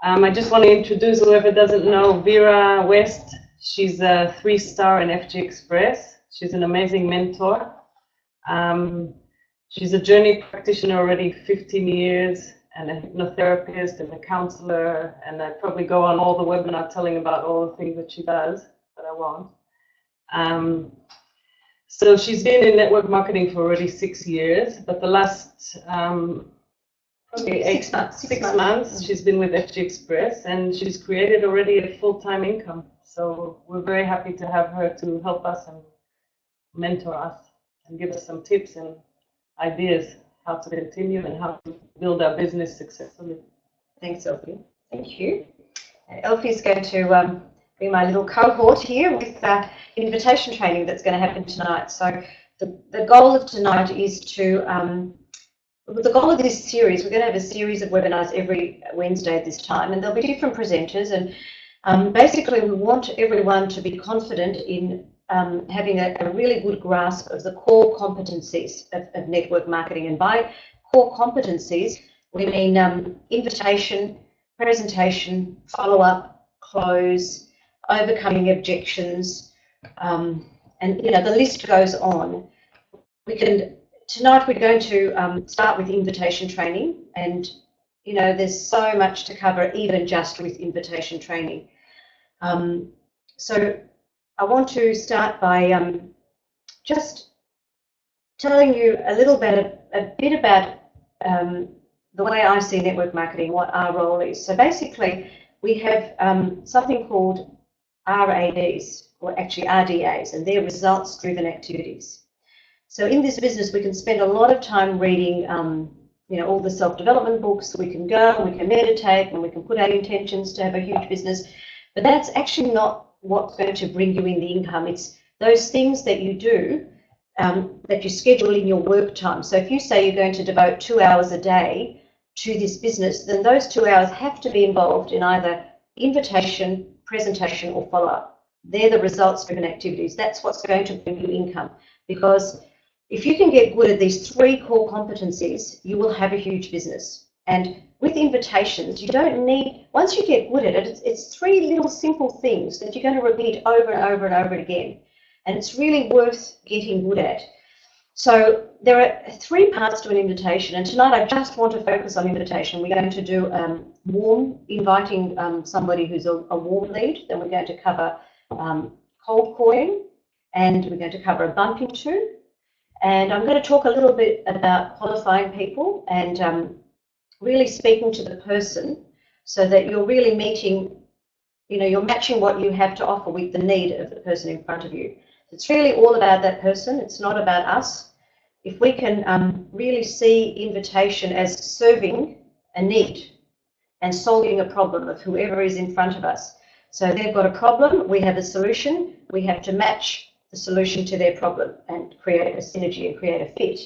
I just want to introduce whoever doesn't know Vera West. She's a 3-star in FG Express. She's an amazing mentor. She's a journey practitioner already 15 years, and a hypnotherapist and a counselor, and I probably go on all the webinar telling about all the things that she does, but I won't. So she's been in network marketing for already 6 years, but the last probably 6 months she's been with FG Express, and she's created already a full-time income. So we're very happy to have her to help us and mentor us and give us some tips and ideas how to continue and how to build our business successfully. Thanks, Elfie. Thank you. Elfie is going to be my little cohort here with invitation training that's going to happen tonight. So the goal of tonight is to, the goal of this series, we're going to have a series of webinars every Wednesday at this time, and there'll be different presenters, and basically we want everyone to be confident in having a really good grasp of the core competencies of network marketing. And by core competencies, we mean invitation, presentation, follow-up, close, overcoming objections, and the list goes on. Tonight we're going to start with invitation training, and there's so much to cover even just with invitation training. So I want to start by just telling you a bit about the way I see network marketing, what our role is. So basically, we have something called RADs, or actually RDAs, and they're results-driven activities. So in this business, we can spend a lot of time reading, all the self-development books. We can go, we can meditate, and we can put out intentions to have a huge business, but that's actually not what's going to bring you in the income. It's those things that you do that you schedule in your work time. So if you say you're going to devote 2 hours a day to this business, then those 2 hours have to be involved in either invitation, presentation, or follow-up. They're the results-driven activities. That's what's going to bring you income, because if you can get good at these 3 core competencies, you will have a huge business. And with invitations, you don't need, once you get good at it, it's 3 little simple things that you're going to repeat over and over and over again. And it's really worth getting good at. So there are 3 parts to an invitation, and tonight I just want to focus on invitation. We're going to do inviting somebody who's a warm lead. Then we're going to cover cold calling, and we're going to cover a bump into. And I'm going to talk a little bit about qualifying people and really speaking to the person, so that you're really meeting, you're matching what you have to offer with the need of the person in front of you. It's really all about that person. It's not about us. If we can really see invitation as serving a need and solving a problem of whoever is in front of us. So they've got a problem, we have a solution, we have to match the solution to their problem and create a synergy and create a fit.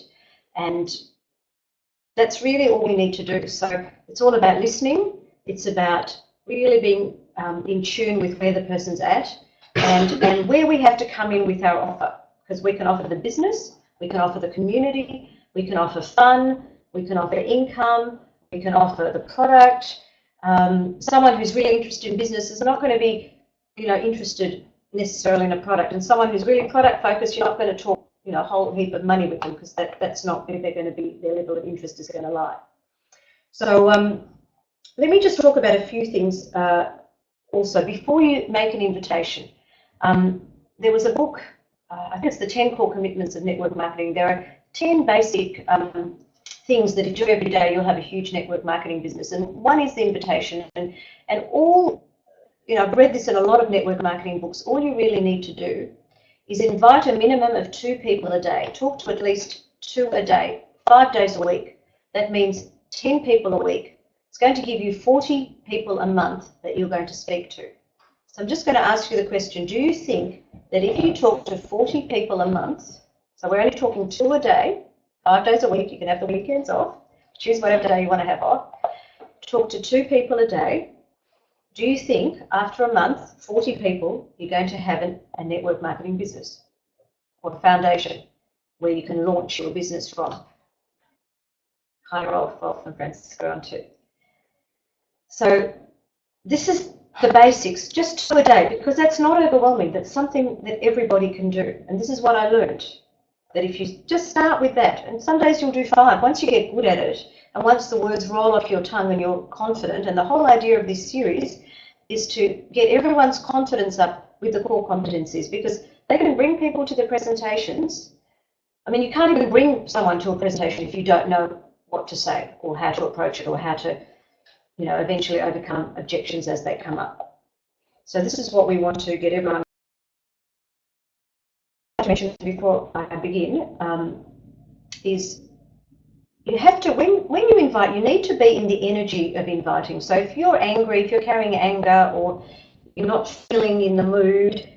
And that's really all we need to do. So it's all about listening. It's about really being in tune with where the person's at and where we have to come in with our offer. Because we can offer the business, we can offer the community, we can offer fun, we can offer income, we can offer the product. Someone who's really interested in business is not going to be, interested necessarily in a product. And someone who's really product focused, you're not going to talk a whole heap of money with them, because that's not where they're going to be, their level of interest is going to lie. So let me just talk about a few things also before you make an invitation. There was a book, I think it's the 10 Core Commitments of Network Marketing. There are 10 basic things that if you do every day, you'll have a huge network marketing business. And one is the invitation. And all, I've read this in a lot of network marketing books. All you really need to do is invite a minimum of 2 people a day. Talk to at least 2 a day, 5 days a week. That means 10 people a week. It's going to give you 40 people a month that you're going to speak to. So I'm just going to ask you the question, do you think that if you talk to 40 people a month, so we're only talking 2 a day, 5 days a week, you can have the weekends off, choose whatever day you want to have off, talk to 2 people a day, do you think after a month, 40 people, you're going to have a network marketing business or a foundation where you can launch your business from? Hi, Rolf and Francisco on too. So this is the basics, just 2 a day, because that's not overwhelming. That's something that everybody can do. And this is what I learned, that if you just start with that, and some days you'll do 5, once you get good at it, and once the words roll off your tongue and you're confident, and the whole idea of this series is to get everyone's confidence up with the core competencies, because they can bring people to the presentations. I mean, you can't even bring someone to a presentation if you don't know what to say or how to approach it or how to, you know, eventually overcome objections as they come up. So this is what we want to get everyone to mention before I begin, is you have to, when you invite, you need to be in the energy of inviting. So if you're angry, if you're carrying anger, or you're not feeling in the mood,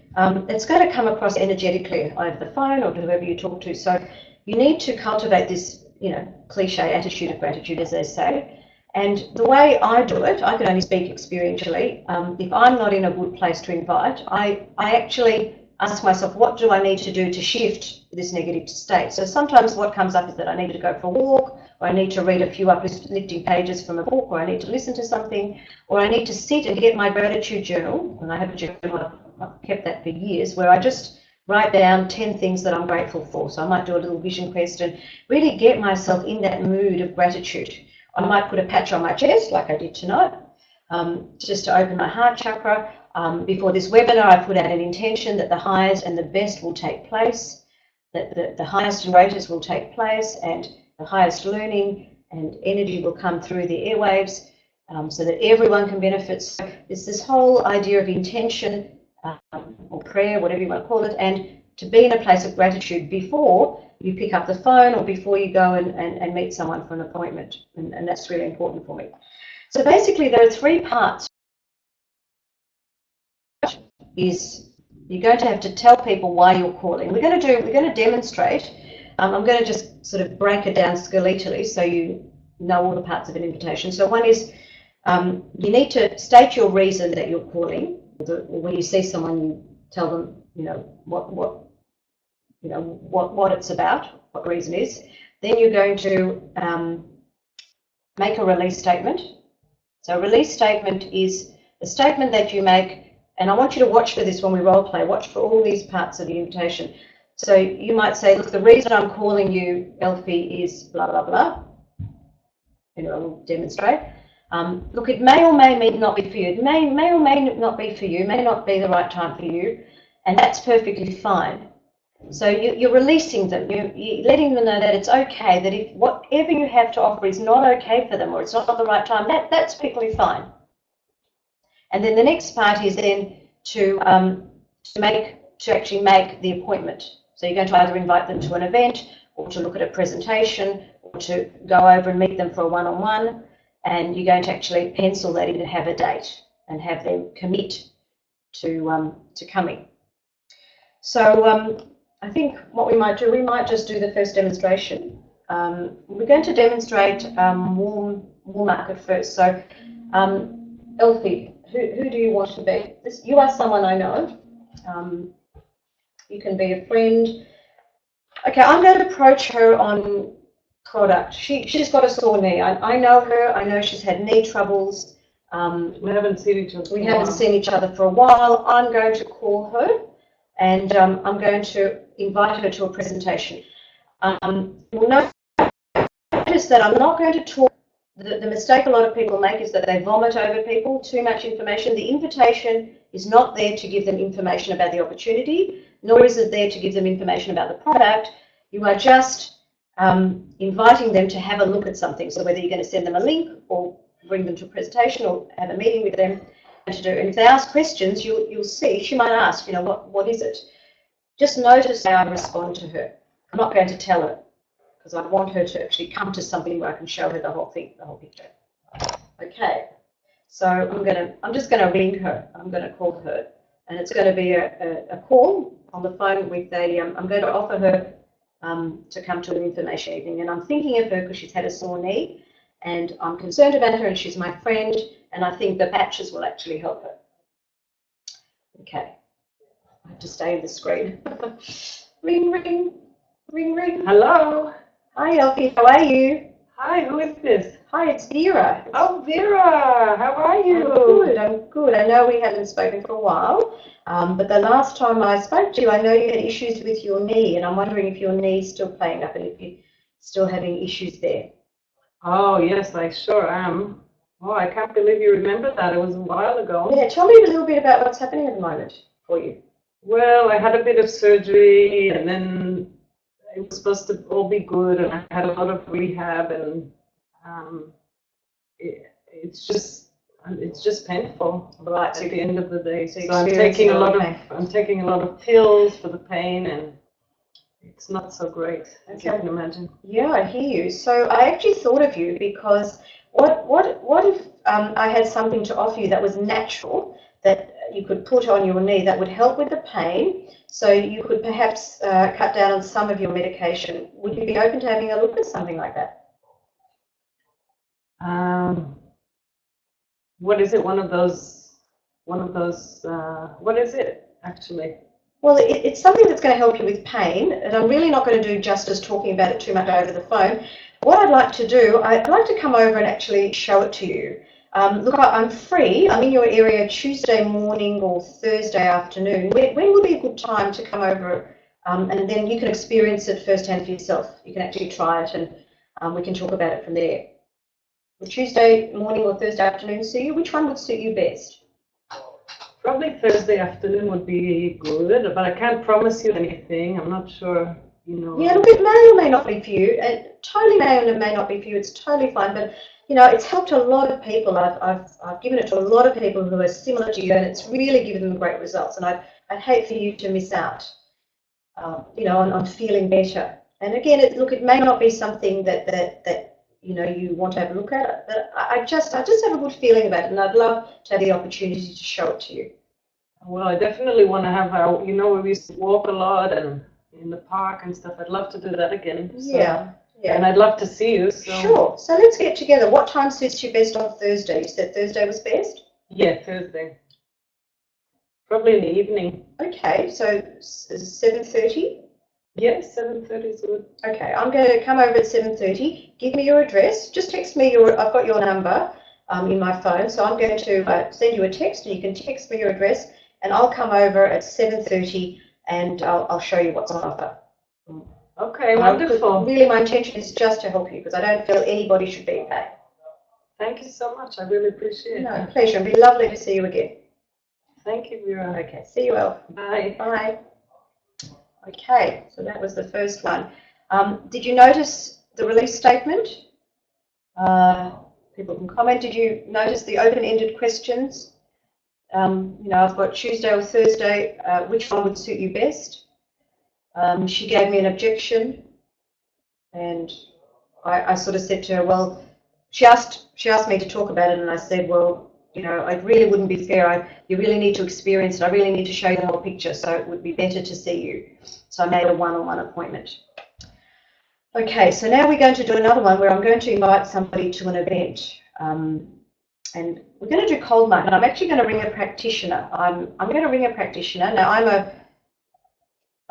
it's going to come across energetically over the phone or to whoever you talk to. So you need to cultivate this, you know, cliche attitude of gratitude, as they say. And the way I do it, I can only speak experientially. If I'm not in a good place to invite, I actually ask myself, what do I need to do to shift this negative state? So sometimes what comes up is that I need to go for a walk, or I need to read a few uplifting pages from a book, or I need to listen to something, or I need to sit and get my gratitude journal. And I have a journal, I've kept that for years, where I just write down 10 things that I'm grateful for. So I might do a little vision quest and really get myself in that mood of gratitude. I might put a patch on my chest, like I did tonight, just to open my heart chakra. Before this webinar, I put out an intention that the highest and the best will take place, that the highest and greatest will take place, and the highest learning and energy will come through the airwaves, so that everyone can benefit. So it's this whole idea of intention, or prayer, whatever you want to call it, and to be in a place of gratitude before you pick up the phone or before you go and meet someone for an appointment. And that's really important for me. So basically there are 3 parts. Is you're going to have to tell people why you're calling. We're going to demonstrate. I'm going to just sort of break it down skeletally so you know all the parts of an invitation. So one is you need to state your reason that you're calling. When you see someone, you tell them, you know, what it's about, what the reason is. Then you're going to make a release statement. So a release statement is a statement that you make. And I want you to watch for this when we role play. Watch for all these parts of the invitation. So you might say, look, the reason I'm calling you, Elfie, is blah, blah, blah. You know, we'll demonstrate. Look, it may or may not be for you. It may or may not be for you. It may not be the right time for you. And that's perfectly fine. So you're releasing them. You're letting them know that it's okay, that if whatever you have to offer is not okay for them or it's not the right time, that's perfectly fine. And then the next part is then to actually make the appointment. So you're going to either invite them to an event or to look at a presentation or to go over and meet them for a one-on-one, and you're going to actually pencil that in and have a date and have them commit to coming. So I think what we might do, we might just do the first demonstration. We're going to demonstrate warm up at first. So Elfie, who do you want to be? You are someone I know. You can be a friend. Okay, I'm going to approach her on product. She's got a sore knee. I know her. I know she's had knee troubles. We haven't seen each other. We haven't seen each other for a while. I'm going to call her, and I'm going to invite her to a presentation. You'll notice that I'm not going to talk. The mistake a lot of people make is that they vomit over people, too much information. The invitation is not there to give them information about the opportunity, nor is it there to give them information about the product. You are just inviting them to have a look at something. So whether you're going to send them a link or bring them to a presentation or have a meeting with them to do. And if they ask questions, you'll see, she might ask, you know, what is it? Just notice how I respond to her. I'm not going to tell her, because I want her to actually come to something where I can show her the whole thing, the whole picture. Okay, so I'm just going to ring her. I'm going to call her, and it's going to be a call on the phone with I'm going to offer her to come to an information evening, and I'm thinking of her because she's had a sore knee, and I'm concerned about her, and she's my friend, and I think the patches will actually help her. Okay, I have to stay in the screen. Ring, ring, ring, ring. Hello. Hi, Elfie. How are you? Hi, who is this? Hi, it's Vera. Oh, Vera. How are you? I'm good. I'm good. I know we hadn't spoken for a while, but the last time I spoke to you, I know you had issues with your knee, and I'm wondering if your knee's still playing up and if you're still having issues there. Oh, yes, I sure am. Oh, I can't believe you remember that. It was a while ago. Yeah, tell me a little bit about what's happening at the moment for you. Well, I had a bit of surgery, and then it was supposed to all be good, and I had a lot of rehab, and um, it's just painful Right. at the end of the day. So So I'm taking a lot of pills for the pain, and it's not so great, as you can imagine. Yeah, I hear you. So I actually thought of you because what if I had something to offer you that was natural that you could put on your knee that would help with the pain, so you could perhaps cut down on some of your medication. Would you be open to having a look at something like that? What is it? One of those. What is it actually? Well, it's something that's going to help you with pain, and I'm really not going to do justice talking about it too much over the phone. What I'd like to do, I'd like to come over and actually show it to you. Look, I'm free. I'm in your area Tuesday morning or Thursday afternoon. When would be a good time to come over, and then you can experience it firsthand for yourself. You can actually try it, and we can talk about it from there. Would Tuesday morning or Thursday afternoon suit you? Which one would suit you best? Probably Thursday afternoon would be good, but I can't promise you anything. I'm not sure, you know. Yeah, look, it may or may not be for you. It totally may or may not be for you. It's totally fine, but you know, it's helped a lot of people. I've given it to a lot of people who are similar to you, and it's really given them great results. And I'd hate for you to miss out, you know, on feeling better. And again, look, it may not be something that you know you want to have a look at it, but I just have a good feeling about it, and I'd love to have the opportunity to show it to you. Well, I definitely want to have our, you know, we used to walk a lot and in the park and stuff. I'd love to do that again. So, Yeah. And I'd love to see you. So. Sure. So let's get together. What time suits you best on Thursday? You said Thursday was best? Yeah, Thursday. Probably in the evening. Okay, so 7:30? Yes, 7:30 is good. Okay, I'm going to come over at 7:30. Give me your address. Just text me I've got your number in my phone, so I'm going to send you a text, and you can text me your address, and I'll come over at 7:30, and I'll show you what's on offer. Okay, wonderful. Really, my intention is just to help you, because I don't feel anybody should be in pain. Thank you so much. I really appreciate it. No, pleasure. It'd be lovely to see you again. Thank you, Vera. Okay, see you, Elf. Bye. Bye. Okay, so that was the first one. Did you notice the release statement? People can comment. Did you notice the open-ended questions? You know, I've got Tuesday or Thursday. Which one would suit you best? She gave me an objection, and I sort of said to her, well, she asked me to talk about it, and I said, well, you know, it really wouldn't be fair. You really need to experience it. I really need to show you the whole picture, so it would be better to see you. So I made a one-on-one appointment. Okay, so now we're going to do another one where I'm going to invite somebody to an event. And we're going to do cold mark, and I'm actually going to ring a practitioner. I'm going to ring a practitioner. Now, I'm a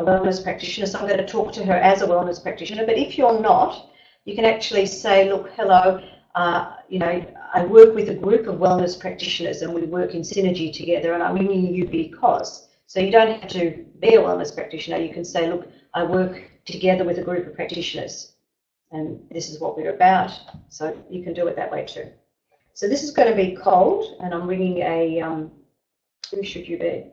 wellness practitioner, so I'm going to talk to her as a wellness practitioner. But if you're not, you can actually say, look, hello, you know, I work with a group of wellness practitioners, and we work in synergy together, and I'm ringing you because. So you don't have to be a wellness practitioner. You can say, look, I work together with a group of practitioners, and this is what we're about. So you can do it that way too. So this is going to be cold, and I'm ringing a, who should you be?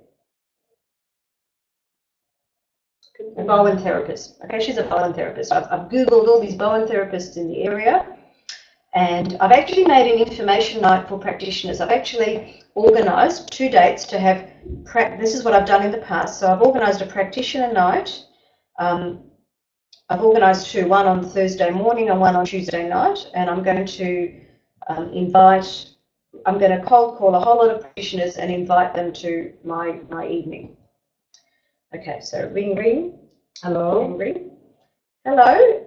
A Bowen therapist. Okay, she's a Bowen therapist. I've Googled all these Bowen therapists in the area, and I've actually made an information night for practitioners. I've actually organised 2 dates to have, this is what I've done in the past. So I've organised a practitioner night. I've organised 2, one on Thursday morning and one on Tuesday night, and I'm going to I'm going to cold call a whole lot of practitioners and invite them to my evening. Okay, so ring, ring. Hello. Ring, ring. Hello,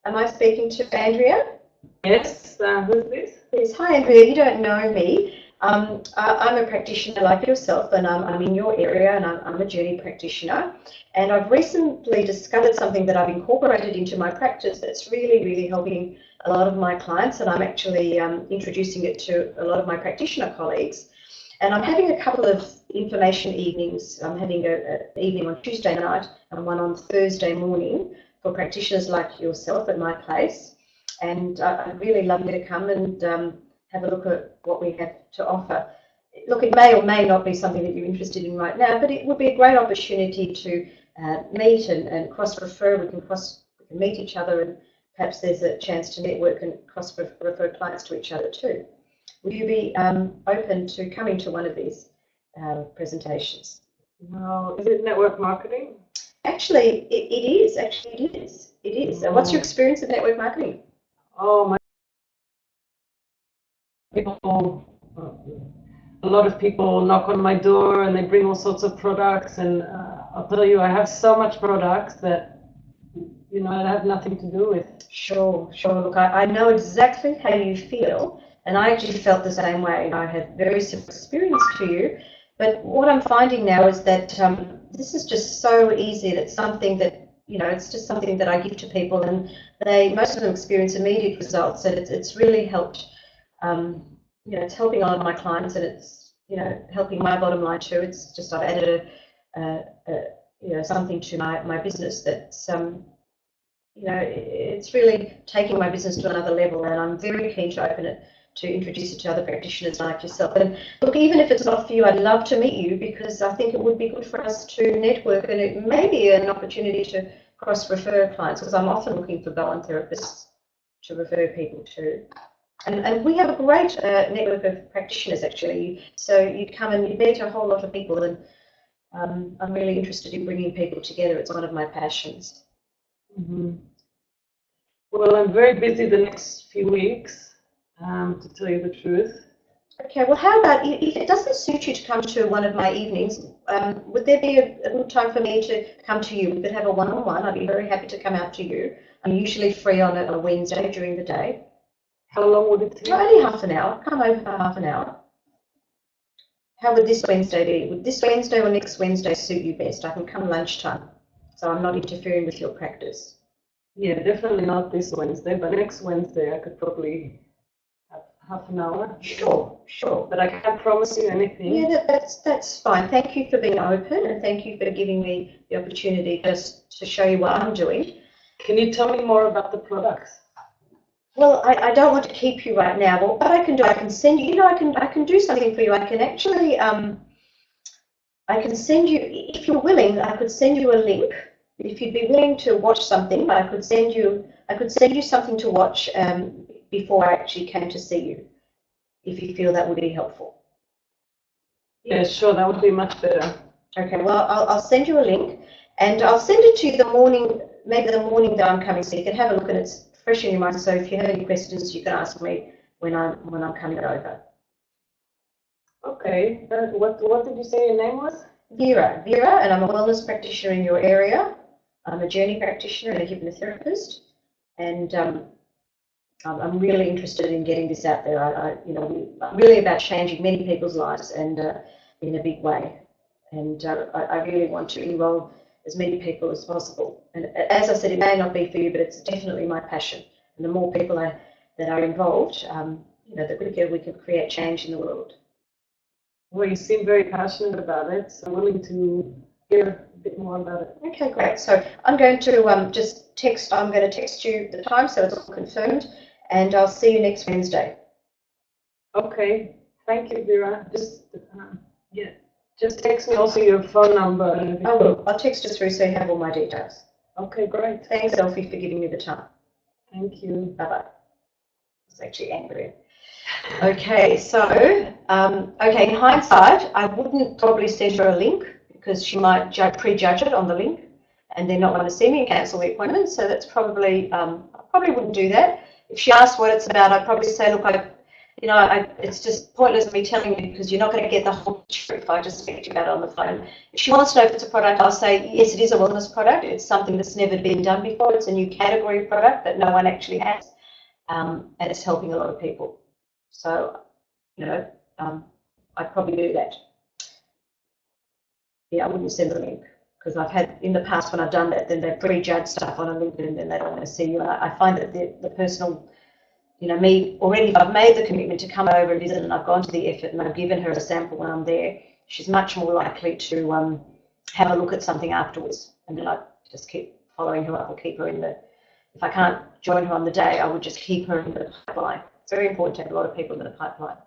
am I speaking to Andrea? Yes, who's this? Yes, hi Andrea, you don't know me. I'm a practitioner like yourself, and I'm in your area, and I'm a journey practitioner. And I've recently discovered something that I've incorporated into my practice that's really, really helping a lot of my clients, and I'm actually introducing it to a lot of my practitioner colleagues. And I'm having a couple of information evenings. I'm having an evening on Tuesday night and one on Thursday morning for practitioners like yourself at my place. And I'd really love you to come and have a look at what we have to offer. Look, it may or may not be something that you're interested in right now, but it would be a great opportunity to meet and cross-refer. We can meet each other, and perhaps there's a chance to network and cross-refer clients to each other too. Would you be open to coming to one of these presentations? No, is it network marketing? Actually, it is. Actually, it is. It is. Oh. What's your experience of network marketing? Oh, my people. A lot of people knock on my door and they bring all sorts of products, and I'll tell you, I have so much products that I have nothing to do with. Sure. Look, I know exactly how you feel, and I actually felt the same way. I had very similar experience to you, but what I'm finding now is that this is just so easy. That's something that it's just something that I give to people, and most of them experience immediate results, and it's really helped. It's helping a lot of my clients, and it's helping my bottom line too. It's just I've added something to my business that's it's really taking my business to another level, and I'm very keen to open it to introduce it to other practitioners like yourself. And look, even if it's not for you, I'd love to meet you, because I think it would be good for us to network, and it may be an opportunity to cross-refer clients, because I'm often looking for Bowen therapists to refer people to. And we have a great network of practitioners, actually. So you'd come and you'd meet a whole lot of people, and I'm really interested in bringing people together. It's one of my passions. Mm-hmm. Well, I'm very busy the next few weeks, to tell you the truth. Okay, well, how about, if it doesn't suit you to come to one of my evenings, would there be a good time for me to come to you? We could have a one-on-one. I'd be very happy to come out to you. I'm usually free on a Wednesday during the day. How long would it take? Only half an hour. Come over for half an hour. How would this Wednesday be? Would this Wednesday or next Wednesday suit you best? I can come lunchtime, so I'm not interfering with your practice. Yeah, definitely not this Wednesday, but next Wednesday I could probably have half an hour. Sure. But I can't promise you anything. Yeah, that's fine. Thank you for being open, and thank you for giving me the opportunity just to show you what I'm doing. Can you tell me more about the products? Well, I don't want to keep you right now, but what I can do, I can send you, I can do something for you. I can actually, I can send you, if you're willing, I could send you a link. If you'd be willing to watch something, I could send you something to watch before I actually came to see you, if you feel that would be helpful. Yeah, sure, that would be much better. Okay, well, I'll send you a link, and I'll send it to you the morning, maybe the morning that I'm coming, so you can have a look, and it's fresh in your mind. So if you have any questions, you can ask me when I'm coming over. Okay. What did you say your name was? Vera, and I'm a wellness practitioner in your area. I'm a journey practitioner and a hypnotherapist, and I'm really interested in getting this out there. I'm really about changing many people's lives, and in a big way. And I really want to enroll as many people as possible. And as I said, it may not be for you, but it's definitely my passion. And the more people that are involved, the quicker we can create change in the world. Well, you seem very passionate about it, so I'm willing to hear a bit more about it. Okay, great. So I'm going to text you the time, so it's all confirmed, and I'll see you next Wednesday. Okay. Thank you, Vera. Just text me also your phone number. I will. I'll text it through so you have all my details. Okay, great. Thanks, Elfie, for giving me the time. Thank you. Bye-bye. It's actually angry. Okay, so, in hindsight, I wouldn't probably send her a link, because she might prejudge it on the link and then not want to see me and cancel the appointment. So that's probably, I probably wouldn't do that. If she asked what it's about, I'd probably say, look, it's just pointless me telling you, because you're not going to get the whole picture if I just speak to you about it on the phone. If she wants to know if it's a product, I'll say, yes, it is a wellness product. It's something that's never been done before. It's a new category of product that no one actually has, and it's helping a lot of people. So, I'd probably do that. Yeah, I wouldn't send the link, because I've had, in the past when I've done that, then they prejudge stuff on a link, and then they don't want to see you. And I find that the personal you know, me already, if I've made the commitment to come over and visit and I've gone to the effort and I've given her a sample when I'm there, she's much more likely to have a look at something afterwards. And then I just keep following her up or keep her in the, if I can't join her on the day, I would just keep her in the pipeline. It's very important to have a lot of people in the pipeline.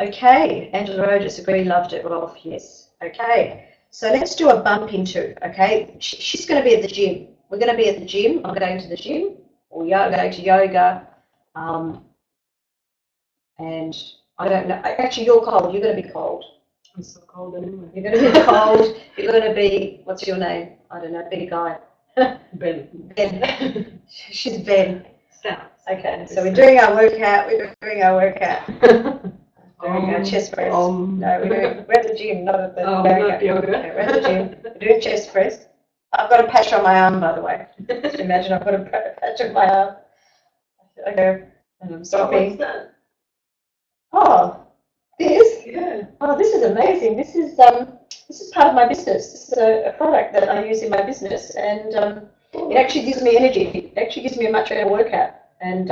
Okay, Angela Rogers, agree, loved it, Rolf, yes. Okay, so let's do a bump into, okay, she's going to be at the gym. We're going to be at the gym. I'm going to the gym, or going to yoga, and I don't know, actually you're cold, you're going to be cold. I'm so cold anyway. You're going to be cold, you're going to be, what's your name? I don't know, big guy. Ben. Ben. She's Ben. Sounds. Okay, so we're doing our workout, doing our chest press. No, we're at the gym, not at the yoga. Okay, we're at the gym, we're doing chest press. I've got a patch on my arm, by the way. Just imagine I've got a patch on my arm. Okay, and I'm stopping. What's that? Oh, this? Yeah. Oh, this is amazing. This is part of my business. This is a product that I use in my business, and it actually gives me energy. It actually gives me a much better workout, and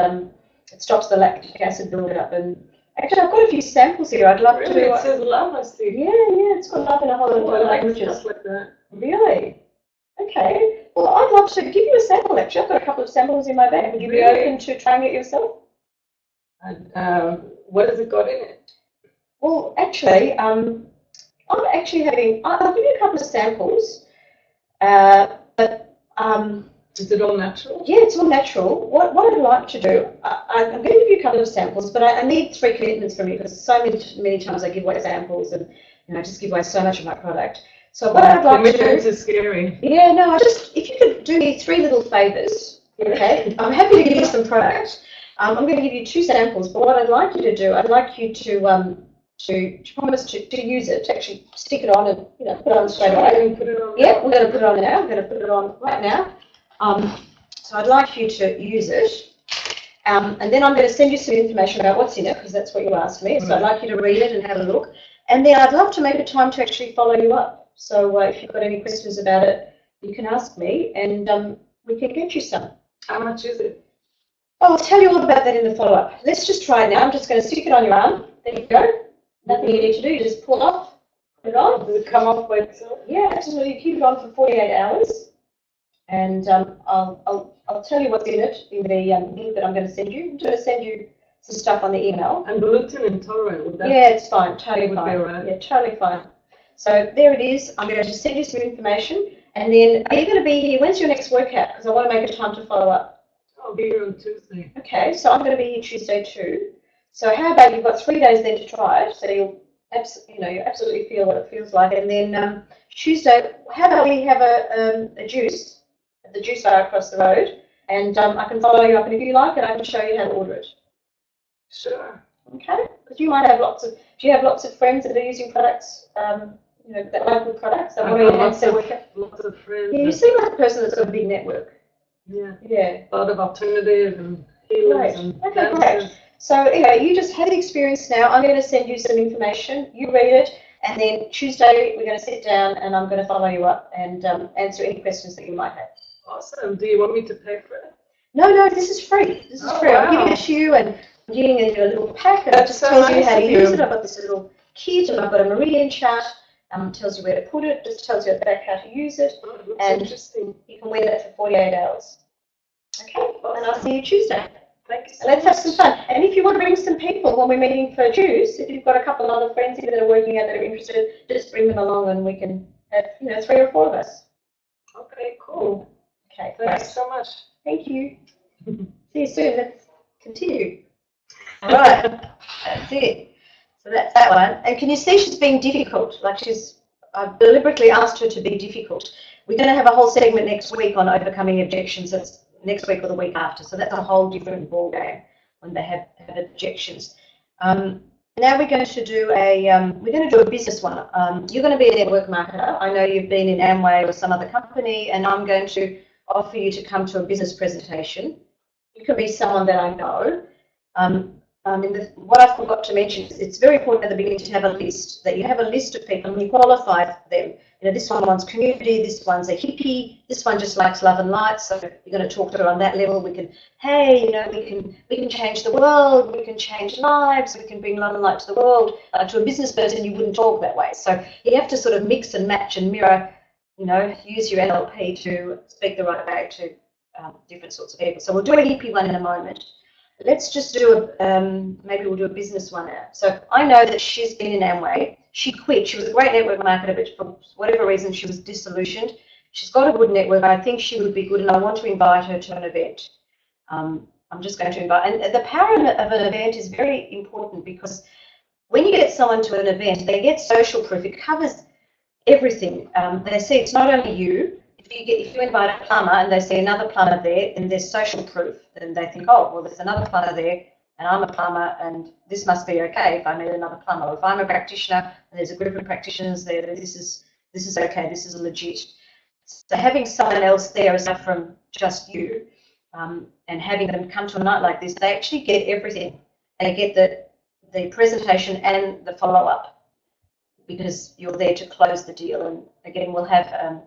it stops the lactic acid build-up. And actually, I've got a few samples here. I'd love Really? to. It says love, I see. Yeah, it's got love in a whole lot of languages. Stuff like that. Really? Okay. Well, I'd love to give you a sample. Actually, I've got a couple of samples in my bag. Would you be open to trying it yourself? And what has it got in it? Well, actually, I'll give you a couple of samples, but Is it all natural? yeah, it's all natural. What I'd like to do, I'm going to give you a couple of samples, but I need 3 commitments from you because so many times I give away samples and I just give away so much of my product. So what I'd like to do is scary. Yeah, no, if you could do me 3 little favours, okay? I'm happy to give you some product. I'm going to give you 2 samples, but what I'd like you to do, I'd like you to promise to use it, to actually stick it on and put it on straight away. Put it on. Yeah, we're going to put it on now. We're going to put it on right now. So I'd like you to use it, and then I'm going to send you some information about what's in it because that's what you asked me. So I'd like you to read it and have a look, and then I'd love to make a time to actually follow you up. So if you've got any questions about it, you can ask me, and we can get you some. How much is it? Oh, I'll tell you all about that in the follow-up. Let's just try it now. I'm just going to stick it on your arm. There you go. Nothing you need to do. You just pull it off, put it on. Does it come off by itself? Yeah, absolutely. You keep it on for 48 hours, and I'll tell you what's in it in the link that I'm going to send you. I'm going to send you some stuff on the email. And gluten intolerant, would that? Yeah, it's fine. Totally would fine. be right. Yeah, totally fine. So there it is. I'm going to just send you some information, and then are you going to be here? When's your next workout? Because I want to make a time to follow up. I'll be here on Tuesday. Okay, so I'm going to be here Tuesday too. So how about you've got 3 days then to try it, so you absolutely feel what it feels like, and then Tuesday, how about we have a juice at the juice bar across the road, and I can follow you up, and if you like it, I can show you how to order it. Sure. Okay, because you might have lots of friends that are using products, that local products. That want to lots of friends. Yeah, you seem like a person that's got a big network. Yeah. Yeah. A lot of alternative and healers Great. and Okay, great. So anyway, you just have the experience now. I'm going to send you some information. You read it, and then Tuesday we're going to sit down, and I'm going to follow you up and answer any questions that you might have. Awesome. Do you want me to pay for it? No, this is free. This is free. Wow. I'm giving it to you, and I'm giving you a little pack, and it That's just so tells you nice how to of use you. it. I've got this little kit, and I've got a meridian chart. Tells you where to put it. Just tells you at the back how to use it. Oh, it looks And interesting. you can wear that for 48 hours. Okay, Awesome. and I'll see you Tuesday. Thank you so Let's have much. some fun. And if you want to bring some people when we're meeting for juice, if you've got a couple of other friends here that are working out that are interested, just bring them along and we can have 3 or 4 of us. Okay, cool. Okay, Thank great. you so much. Thank you. See you soon. Let's continue. All right, that's it. So that's that one. And can you see she's being difficult? Like I've deliberately asked her to be difficult. We're going to have a whole segment next week on overcoming objections. That's next week or the week after. So that's a whole different ball game when they have objections. Now we're going to do a business one. You're going to be a network marketer. I know you've been in Amway or some other company, and I'm going to offer you to come to a business presentation. You could be someone that I know. what I forgot to mention is it's very important at the beginning to have a list, that you have a list of people and you qualify them. You know, this one wants community, this one's a hippie, this one just likes love and light, so you're going to talk to her on that level. We can, hey, you know, we can change the world, we can change lives, we can bring love and light to the world. To a business person, you wouldn't talk that way. So you have to sort of mix and match and mirror, you know, use your NLP to speak the right way to different sorts of people. So we'll do a hippie one in a moment. Let's just do maybe we'll do a business one now. So I know that she's been in Amway. She quit. She was a great network marketer, but for whatever reason, she was disillusioned. She's got a good network. I think she would be good, and I want to invite her to an event. I'm just going to invite, and the power of an event is very important, because when you get someone to an event, they get social proof. It covers everything. They see it's not only you. If you invite a plumber and they see another plumber there, and there's social proof, then they think, oh, well, there's another plumber there, and I'm a plumber, and this must be okay if I meet another plumber. Or if I'm a practitioner and there's a group of practitioners there, then this is okay, this is legit. So having someone else there aside from just you, and having them come to a night like this, they actually get everything. They get the presentation and the follow-up, because you're there to close the deal. And again, we'll have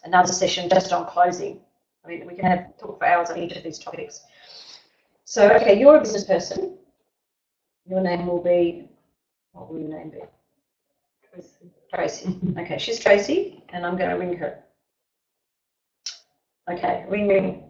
another session just on closing. I mean, we can talk for hours on each of these topics. So, okay, you're a business person. Your name will be, what will your name be? Tracy. Tracy. Okay, she's Tracy, and I'm going to ring her. Okay, ring.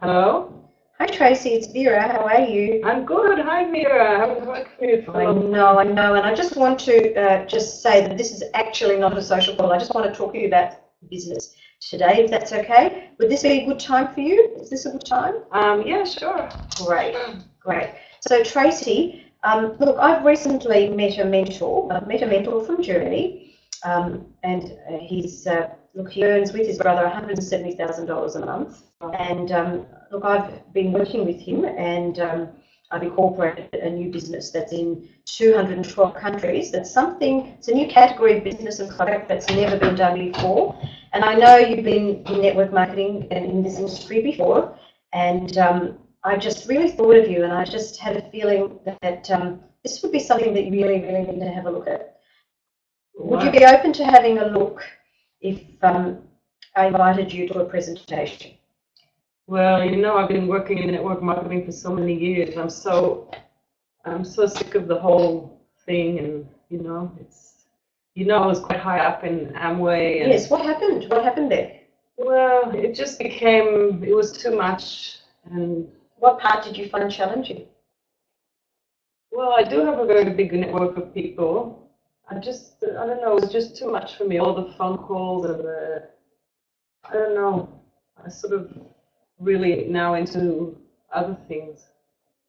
Hello? Hi, Tracy, it's Vera. How are you? I'm good. Hi, Vera. I haven't heard from you for I know, and I just want to just say that this is actually not a social call. I just want to talk to you about business today, if that's okay. Would this be a good time for you? Is this a good time? Yeah, sure. Great, great. So Tracy, look, I've recently met a mentor. I've met a mentor from Germany, and he's look, he earns with his brother $170,000 a month. And look, I've been working with him, and I've incorporated a new business that's in 212 countries. That's something, it's a new category of business and product that's never been done before. And I know you've been in network marketing and in this industry before, and I just really thought of you, and I just had a feeling that this would be something that you really, really need to have a look at. Would you be open to having a look if I invited you to a presentation? Well, you know, I've been working in network marketing for so many years. I'm so sick of the whole thing, and you know, I was quite high up in Amway. And, yes, what happened? What happened there? Well, it just it was too much. And what part did you find challenging? Well, I do have a very big network of people. I don't know, it was just too much for me. All the phone calls and I don't know. I sort of really now into other things.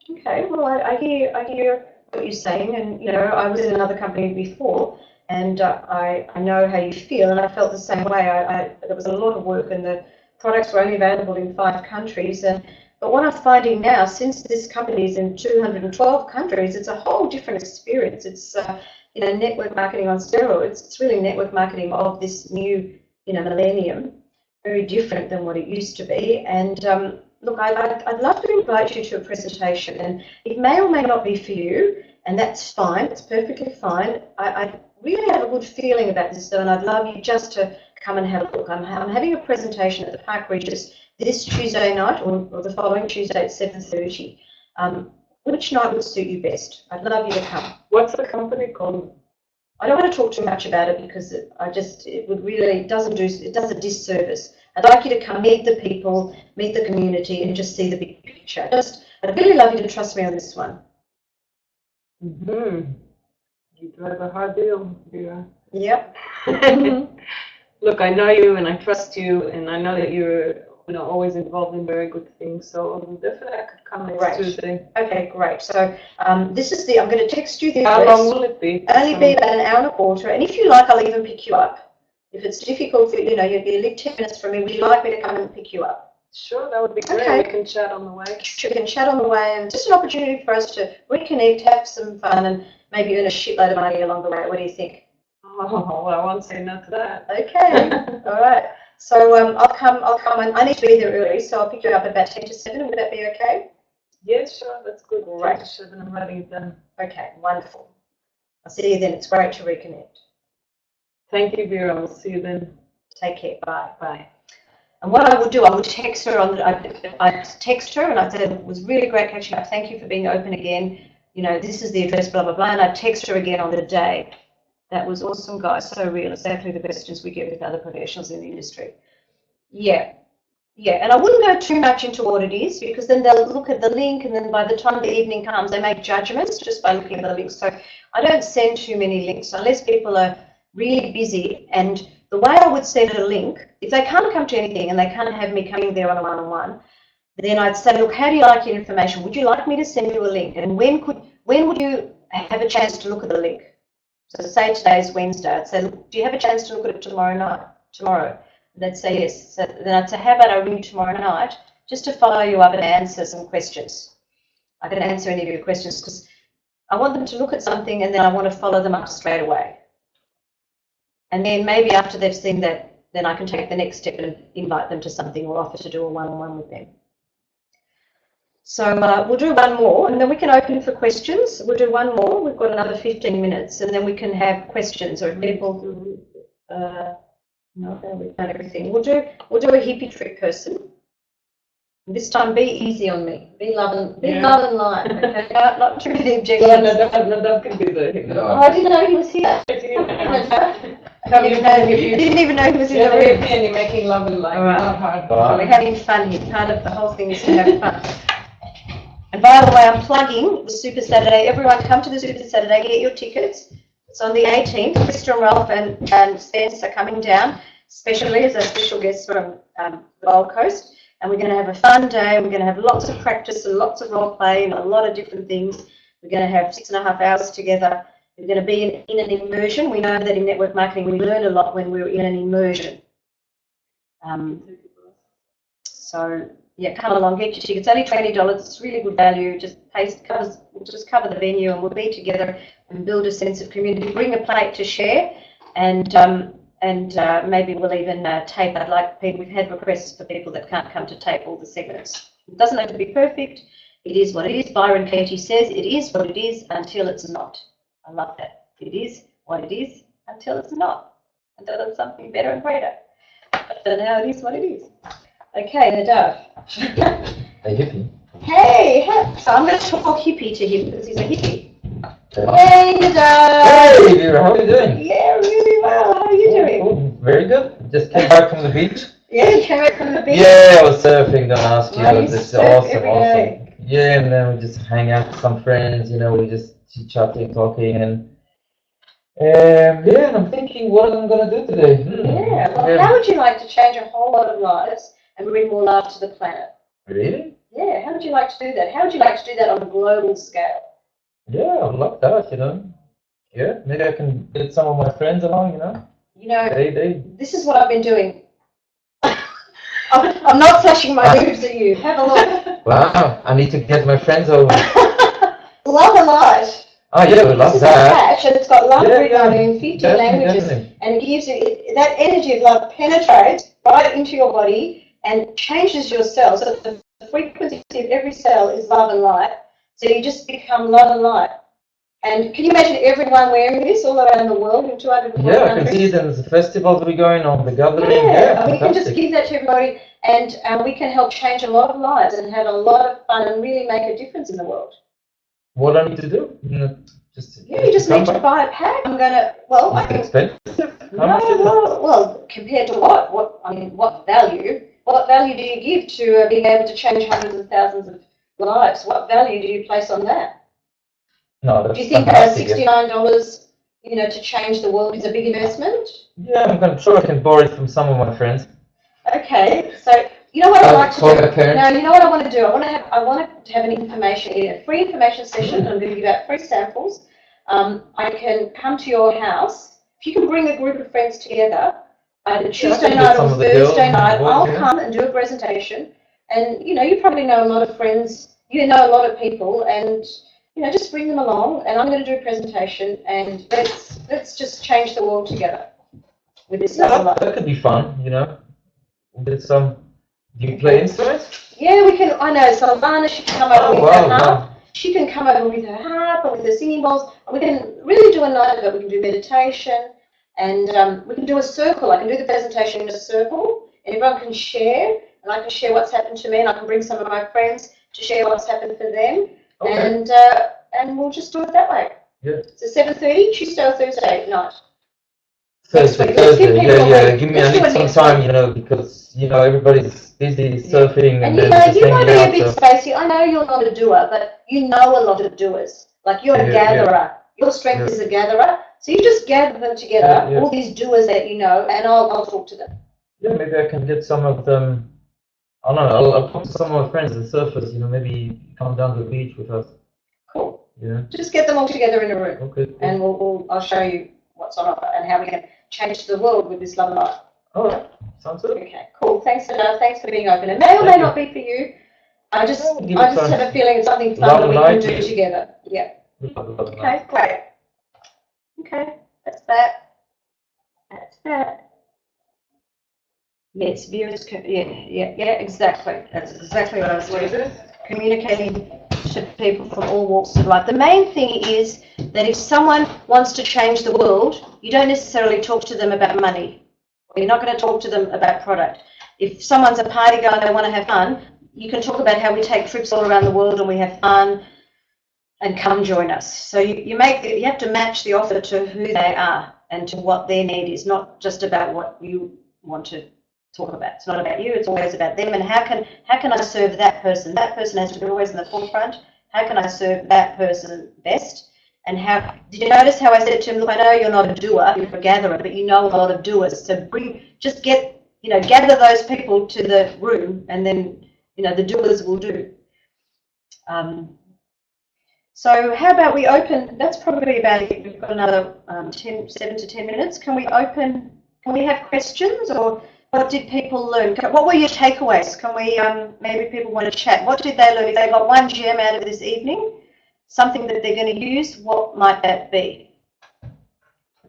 Okay, well, I hear what you're saying, and you know, I was in another company before, and I know how you feel, and I felt the same way. There was a lot of work, and the products were only available in 5 countries, but what I'm finding now, since this company is in 212 countries, it's a whole different experience. It's you know, network marketing on steroids. It's really network marketing of this new, you know, millennium. Very different than what it used to be. And look, I'd love to invite you to a presentation, and it may or may not be for you, and that's fine. It's perfectly fine. I really have a good feeling about this, though, and I'd love you just to come and have a look. I'm having a presentation at the Park Regis this Tuesday night, or the following Tuesday at 7:30. Which night would suit you best? I'd love you to come. What's the company called? I don't want to talk too much about it, because it does a disservice. I'd like you to come meet the people, meet the community, and just see the big picture. I'd really love you to trust me on this one. Mm-hmm. You drive a hard deal, Vera. Yep. Look, I know you and I trust you, and I know that you're always involved in very good things. So definitely I could come next Tuesday. Okay, great. So I'm going to text you the address. How long will it be? Only be about an hour and a quarter. And if you like, I'll even pick you up. If it's difficult for you, you live 10 minutes from me, would you like me to come and pick you up? Sure, that would be great. Okay. We can chat on the way. We can chat on the way, and just an opportunity for us to reconnect, have some fun, and maybe earn a shitload of money along the way. What do you think? Oh, well, I won't say no to that. Okay. All right. So I'll come, and I need to be there early, so I'll pick you up at about 10 to 7. Would that be okay? Yes, sure, that's good. Great. And I'm writing it down. Okay, wonderful. I'll see you then. It's great to reconnect. Thank you, Vera. I'll see you then. Take care. Bye. Bye. And what I would do, I would text her I'd text her and I'd say, it was really great catching up. Thank you for being open again. You know, this is the address, blah, blah, blah. And I'd text her again on the day. That was awesome, guys. So real. Exactly the questions we get with other professionals in the industry. Yeah. Yeah, and I wouldn't go too much into what it is because then they'll look at the link and then by the time the evening comes, they make judgments just by looking at the links. So I don't send too many links unless people are really busy. And the way I would send a link, if they can't come to anything and they can't have me coming there on a one-on-one, then I'd say, look, how do you like your information? Would you like me to send you a link? And when would you have a chance to look at the link? So say today's Wednesday, I'd say, look, do you have a chance to look at it tomorrow? They'd say yes. So then I'd say, how about I ring you tomorrow night just to follow you up and answer some questions. I can answer any of your questions because I want them to look at something and then I want to follow them up straight away. And then maybe after they've seen that, then I can take the next step and invite them to something or offer to do a one-on-one with them. So we'll do one more and then we can open for questions. We'll do one more. We've got another 15 minutes and then we can have questions or people. No, we've done everything. We'll do a hippie trick person. And this time, be easy on me. Be love and light. Okay? Not too many objections. Nadav can be the Oh, I didn't know he was here. I didn't even know he was in the room. And you're making love and light. All right. So we're having fun here. Part of the whole thing is to have fun. And by the way, I'm plugging the Super Saturday. Everyone, come to the Super Saturday. Get your tickets. It's on the 18th. Krista and Ralph and Spence are coming down, especially as our special guests from the Gold Coast. And we're going to have a fun day. We're going to have lots of practice and lots of role play and a lot of different things. We're going to have 6.5 hours together. We're going to be in an immersion. We know that in network marketing we learn a lot when we're in an immersion. So yeah, come along, get your tickets. It's only $20. It's really good value. We'll just cover the venue and we'll be together and build a sense of community. Bring a plate to share and maybe we'll even tape. I'd like people. We've had requests for people that can't come to tape all the segments. It doesn't have to be perfect. It is what it is. Byron Katie says it is what it is until it's not. I love that. It is what it is until it's not. Until it's something better and greater. But for now, it is what it is. Okay, Nadav. Hey, hippie. Hey, so I'm going to talk hippie to him because he's a hippie. Hey, Nadav. Hey, Vera, how are you doing? Yeah, really well. How are you doing? Oh, very good. Just came back from the beach. Yeah, you came back from the beach. Yeah, I was surfing the last year. Oh, you This is surf awesome, every awesome. day. Yeah, and then we just hang out with some friends. You know, we just chit-chatting, talking, and yeah, and I'm thinking what I'm gonna do today. Yeah. Well, how would you like to change a whole lot of lives and bring more love to the planet? Really? Yeah. How would you like to do that? How would you like to do that on a global scale? Yeah, I would love that. You know. Yeah, maybe I can get some of my friends along. You know. You know, They. this is what I've been doing. I'm not flashing my boobs at you. Have a look. Wow, I need to get my friends over. Love and light. Oh yeah, we love This is that. a patch and it's got love Yeah, written on it in 15 definitely, languages. definitely. And it gives you, that energy of love penetrates right into your body and changes your cells. So the frequency of every cell is love and light. So you just become love and light. And can you imagine everyone wearing this all around the world in 200 Yeah, I can see it in the festivals we're going on, the gathering. Yeah, we can just fantastic. give that to everybody and we can help change a lot of lives and have a lot of fun and really make a difference in the world. What I need to do? Yeah, you just need to buy a pack. I'm going to, well, I It's can, expensive. How much is it? well, compared to what? What value? What value do you give to being able to change hundreds of thousands of lives? What value do you place on that? No, that's Do you think fantastic. $69, to change the world is a big investment? Yeah, I'm sure I can borrow it from some of my friends. Okay, so you know what I'd like to call do? my parents. No, you know what I want to do? I want to have a free information session. I'm going to give out free samples. I can come to your house. If you can bring a group of friends together, either Tuesday night or Thursday night, I'll come and do a presentation. And you probably know a lot of friends. You know a lot of people, and just bring them along. And I'm going to do a presentation, and let's just change the world together with this love. That could be fun, With some. Do you play instruments? Yeah, we can. I know. So Lana, she can come over with her harp. Wow. She can come over with her harp and with her singing bowls. We can really do a night of it. We can do meditation, and we can do a circle. I can do the presentation in a circle, and everyone can share, and I can share what's happened to me, and I can bring some of my friends to share what's happened for them, and we'll just do it that way. Yeah. So 7:30, Tuesday or Thursday night. Thursday, yeah. Give me, I need some time, you know, because, you know, everybody's busy surfing and then just you might be a hanging big out. spacey. I know you're not a doer, but you know a lot of doers. Like you're a gatherer. Your strength is a gatherer. So you just gather them together, all these doers that you know, and I'll talk to them. Yeah, maybe I can get some of them. I don't know. I'll talk to some of my friends, the surfers. You know, maybe come down to the beach with us. Cool. Yeah. Just get them all together in a room. Okay. Cool. And I'll show you what's on offer and how we can change the world with this love life. All right. Sounds good. Okay. Cool. Thanks for being open. It may or may not be for you. I just have a feeling it's something fun that we can do together. Yeah. Okay. Great. Okay. That's that. That's that. Yes, Vera's, yeah, exactly. That's exactly what I was doing. Communicating to people from all walks of life. The main thing is that if someone wants to change the world, you don't necessarily talk to them about money. You're not going to talk to them about product. If someone's a party guy and they want to have fun, you can talk about how we take trips all around the world and we have fun and come join us. So you have to match the offer to who they are and to what their need is, not just about what you want to talk about. It's not about you, it's always about them, and how can I serve that person? That person has to be always in the forefront. How can I serve that person best? And how did you notice how I said to him, look, I know you're not a doer, you're a gatherer, but you know a lot of doers. So gather those people to the room, and then the doers will do. So how about we open? That's probably about it. We've got another 7 to 10 minutes. Can we have questions, or what did people learn? What were your takeaways? Can we, maybe people want to chat. What did they learn? If they got one gem out of this evening, something that they're going to use, what might that be?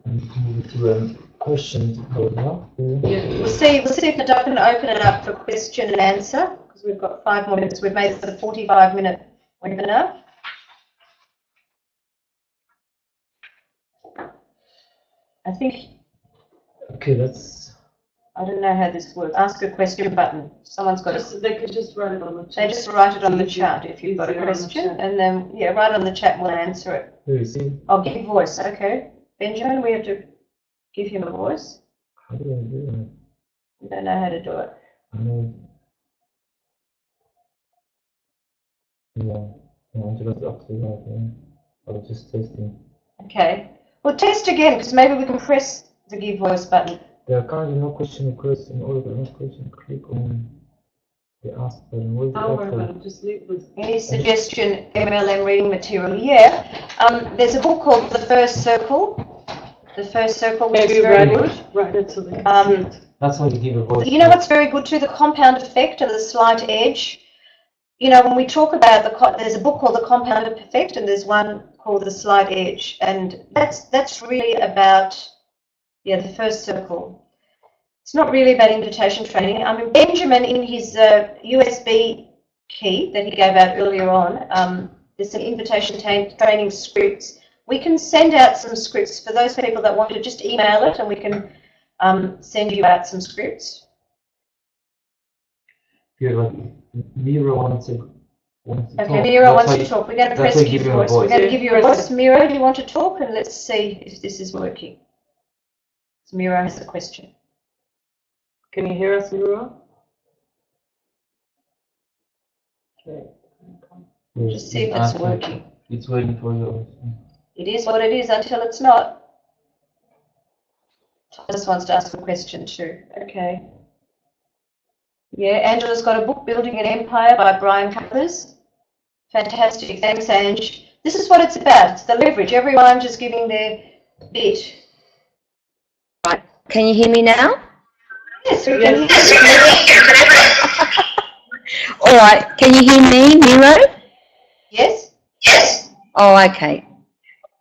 Move to a question now. We'll see if I can open it up for question and answer, because we've got 5 more minutes. We've made it a 45-minute webinar. I think. Okay, I don't know how this works. Ask a question button. Someone's got They could just write it on the chat. They just write it on the chat if you've got a question, and then write on the chat. We'll answer it. Who is he? I'll give voice. Okay, Benjamin, we have to give him a voice. How do I do that? We don't know how to do it. Angela's up to that. I was just testing. Okay. Well, test again, because maybe we can press the give voice button. There are currently no question requests. In order to ask question, click on the ask button. What is the just leave this. Any suggestion MLM reading material? Yeah. There's a book called The First Circle. The First Circle, which is very good. Right, that's so they can see it. That's how you give a voice. You know what's very good too? The compound effect and the slight edge. When we talk about there's a book called The Compound Effect, and there's one called The Slight Edge, and that's really about The First Circle. It's not really about invitation training. I mean, Benjamin, in his USB key that he gave out earlier on, there's some invitation training scripts. We can send out some scripts for those people that want to just email it, and we can send you out some scripts. Vera wants to Okay, talk. Mira wants to talk. We're going to press give voice. We're going to give you a voice. Mira, do you want to talk? And let's see if this is working. So Mira has a question. Can you hear us, Mira? Okay. Just see if it's working. It's waiting for you. It is what it is until it's not. Thomas wants to ask a question too. Okay. Yeah, Angela's got a book, Building an Empire by Brian Cuthers. Fantastic. Thanks, Ange. This is what it's about. It's the leverage. Everyone just giving their bit. Right. Can you hear me now? Yes, we can hear you. All right. Can you hear me, Miro? Yes? Yes. Oh, okay.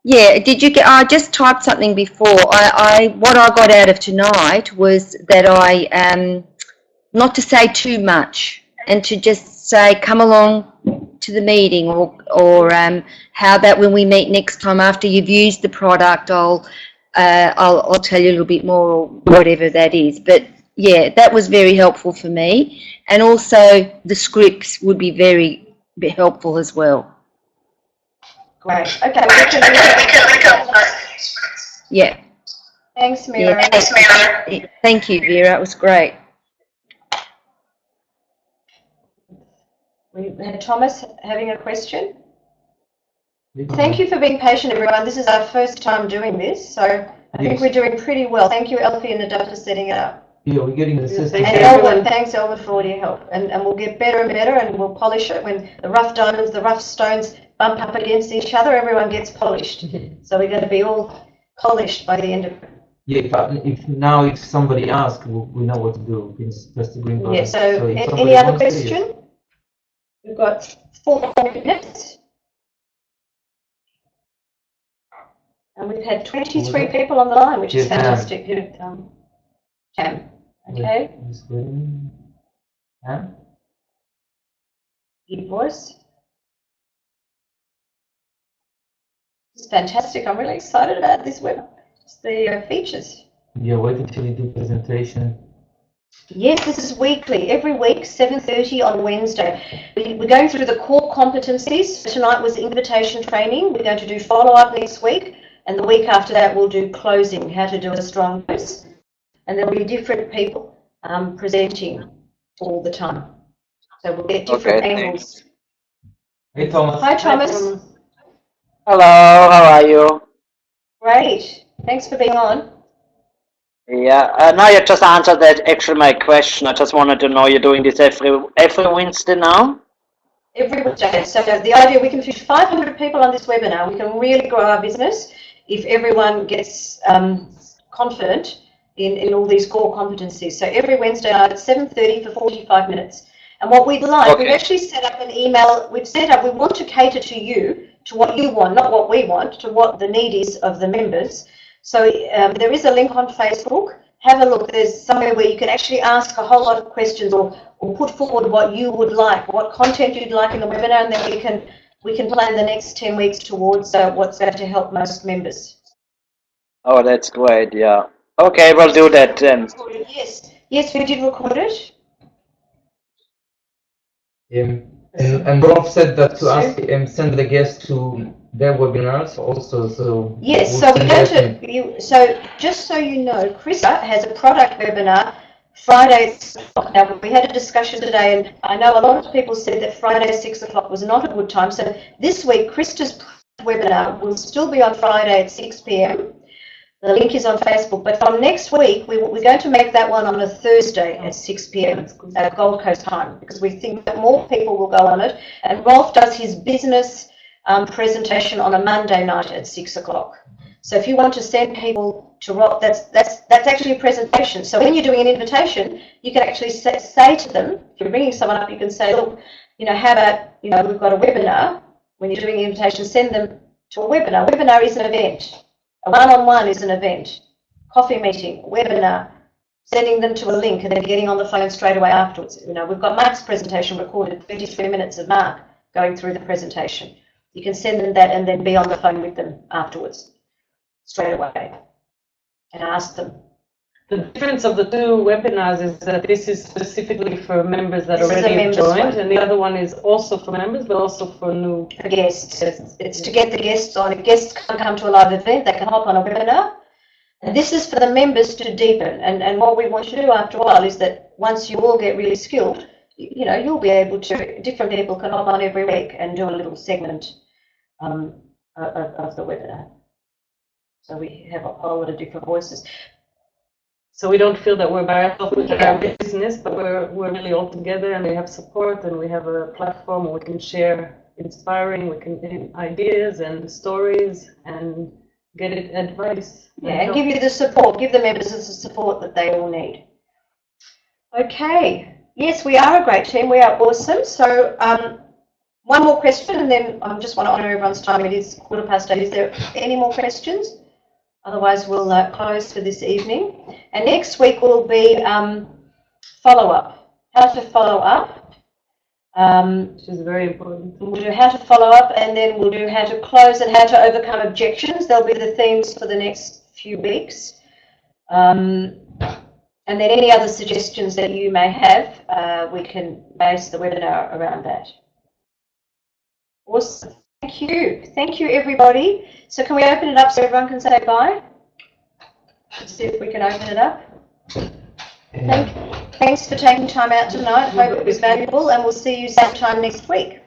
Yeah, did you get, I just typed something before. What I got out of tonight was that not to say too much and to just say, come along to the meeting, or how about when we meet next time after you've used the product, I'll tell you a little bit more, or whatever that is. But yeah, that was very helpful for me, and also the scripts would be very helpful as well. Great. Okay. Yeah. Thanks, Mira. Yeah. Thank you, Vera. It was great. We had Thomas having a question. Thank you for being patient, everyone. This is our first time doing this, so I think we're doing pretty well. Thank you, Elfie and Nadav, for setting it up. Yeah, we're getting the system. And Elwood, thanks, Elwood, for all your help. And we'll get better and better, and we'll polish it. When the rough diamonds, the rough stones bump up against each other, everyone gets polished. So we're going to be all polished by the end of it. Yeah, if somebody asks, we know what to do. We can just press the green button. Yeah, so any other question? We've got 4 minutes. And we've had 23 people on the line, which is fantastic. Cam. Okay. Cam? Your voice. It's fantastic. I'm really excited about this web. It's the features. Yeah, wait until you do presentation. Yes, this is weekly. Every week, 7:30 on Wednesday. We're going through the core competencies. Tonight was invitation training. We're going to do follow-up next week. And the week after that, we'll do closing, how to do a strong post. And there'll be different people presenting all the time. So we'll get different angles. Thanks. Hey, Thomas. Hi, Thomas. Hello, how are you? Great. Thanks for being on. Yeah, no, you just answered that actually my question. I just wanted to know you're doing this every Wednesday now? Every Wednesday. So the idea, we can reach 500 people on this webinar. We can really grow our business if everyone gets confident in all these core competencies. So every Wednesday night at 7:30 for 45 minutes. And what we'd like, we've actually set up an email, we want to cater to you, to what you want, not what we want, to what the need is of the members. So there is a link on Facebook. Have a look. There's somewhere where you can actually ask a whole lot of questions, or put forward what you would like, what content you'd like in the webinar, and then we can plan the next 10 weeks towards what's going to help most members. Oh, that's great, yeah. Okay, we'll do that then. Yes, we did record it. And Rob said that to ask send the guests to their webinars also. So yes, so we're going to. So just so you know, Krista has a product webinar Friday at 6 o'clock. Now we had a discussion today, and I know a lot of people said that Friday 6 o'clock was not a good time. So this week, Krista's webinar will still be on Friday at 6 p.m. The link is on Facebook, but from next week, we're going to make that one on a Thursday at 6 p.m. at Gold Coast time, because we think that more people will go on it. And Rolf does his business presentation on a Monday night at 6 o'clock. So if you want to send people to Rolf, that's actually a presentation. So when you're doing an invitation, you can actually say to them, if you're bringing someone up, you can say, look, how about, we've got a webinar. When you're doing an invitation, send them to a webinar. Webinar is an event. A one-on-one is an event, coffee meeting, webinar, sending them to a link and then getting on the phone straight away afterwards. We've got Mark's presentation recorded, 33 minutes of Mark going through the presentation. You can send them that and then be on the phone with them afterwards, straight away, and ask them. The difference of the 2 webinars is that this is specifically for members that already have joined, and the other one is also for members, but also for new guests. It's to get the guests on. If guests can't come to a live event, they can hop on a webinar. And this is for the members to deepen. And what we want to do after a while is that once you all get really skilled, you'll be able to, different people can hop on every week and do a little segment of the webinar. So we have a whole lot of different voices. So we don't feel that we're by ourselves with our business, but we're really all together, and we have support, and we have a platform where we can share inspiring, ideas and stories, and get advice. Yeah, and give you the support, give the members the support that they all need. Okay. Yes, we are a great team. We are awesome. So one more question, and then I just want to honour everyone's time. It is 8:15. Is there any more questions? Otherwise, we'll close for this evening. And next week will be follow-up, how to follow up. Which is very important. We'll do how to follow up, and then we'll do how to close and how to overcome objections. They'll be the themes for the next few weeks. And then any other suggestions that you may have, we can base the webinar around that. Awesome. Thank you. Thank you, everybody. So can we open it up so everyone can say bye? Let's see if we can open it up. Thanks for taking time out tonight. Hope it was valuable, and we'll see you sometime next week.